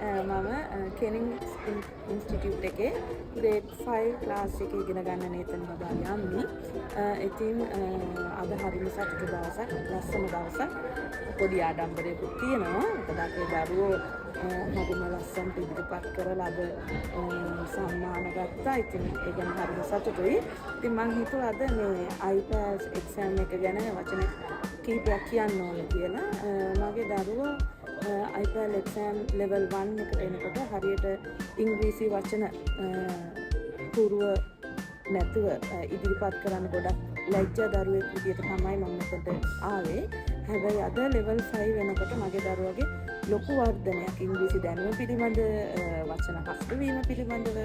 මම කෙනින්ස් ඉන්ස්ටිටියුට් එකේ grade 5 class එකේ ඉගෙන ගන්න නේතන බබා යන්නේ. ඉතින් අද හරිම සතුටු දවසක්, ලස්සන දවසක්. පොඩි ආඩම්බරයක්ත් තියෙනවා. මොකද අපේ දරුවෝ හරිම ලස්සනට ඉදිරිපත් කරලා අද සම්මාන ගත්තා. ඉතින් ඒ ගැන හරිම සතුටුයි. ඉතින් මම හිතුවා අද මේ IELTS එක්සෑම් එක ගැන වචන කීපයක් කියන්න ඕනේ කියලා. මගේ දරුවෝ IELTS එක්සෑම් ලෙවල් 1 එකට එනකොට හරියට ඉංග්‍රීසි වචන පුරුව නැතුව ඉදිරිපත් කරන්න ගොඩක් ලැජ්ජා දරුවෙක් විදියට තමයි මම මෙතනට ආවේ. හැබැයි අද ලෙවල් 5 වෙනකොට මගේ දරුවගේ ලොකු වර්ධනයක් ඉංග්‍රීසි දැනුම පිළිබඳ වචන හසු වීම පිළිබඳව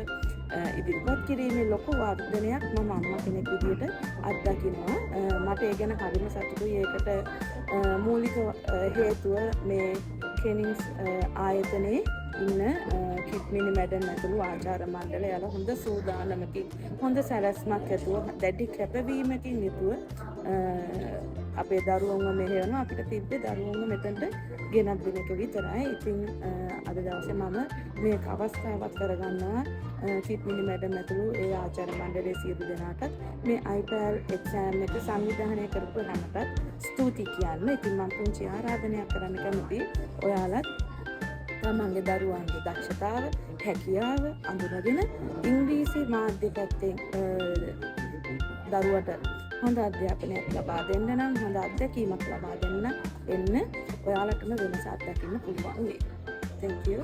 ඉදිරිපත් කිරීමේ ලොකු වර්ධනයක් මම අම්මා කෙනෙක් විදියට අත්දකිනවා. මට ඒ ගැන හරිම සතුටුයි. ඒකට මූලික හේතුව මේ කෙනින්ස් ආයතනයේ ඉන්න කිට්මිනි මැඩම් ඇතුළු ආචාර්ය මණ්ඩලය යාලා හොඳ සූදානමකින් හොඳ සැලැස්මක් ඇතුව දැඩි කැපවීමකින් යුතුව අපේ දරුවන්ව මෙහෙවනවා. අපිට තිබ්බේ දරුවන්ව මෙතනට ගෙනත් දෙන එක විතරයි. ඉතින් අද දවසේ මම මේක අවස්ථාවක් කරගන්නවා කිට්මිනි මැඩම් ඇතුළු ඒ ආචාර්ය මණ්ඩලයේ සියලු දෙනාටත් මේ IELTS එක්සෑම් එක සංවිධානය කරපු හැමතත් ස්තුතියි කියන්න. ඉතින් මම පුංචි ආරාධනයක් කරන්න කැමතියි. ඔයාලත් තමන්ගේ දරුවන්ගේ දක්ෂතාව, හැකියාව අඳුනගෙන ඉංග්‍රීසි මාධ්‍ය පැත්තෙන් දරුවට හොඳ අධ්‍යාපනයක් ලබා දෙන්න නම්, හොඳ අත්දැකීමක් ලබා දෙන්න එන්න ඔයාලටම වෙනස අත්දකින්න පුළුවන් වෙයි. Thank you.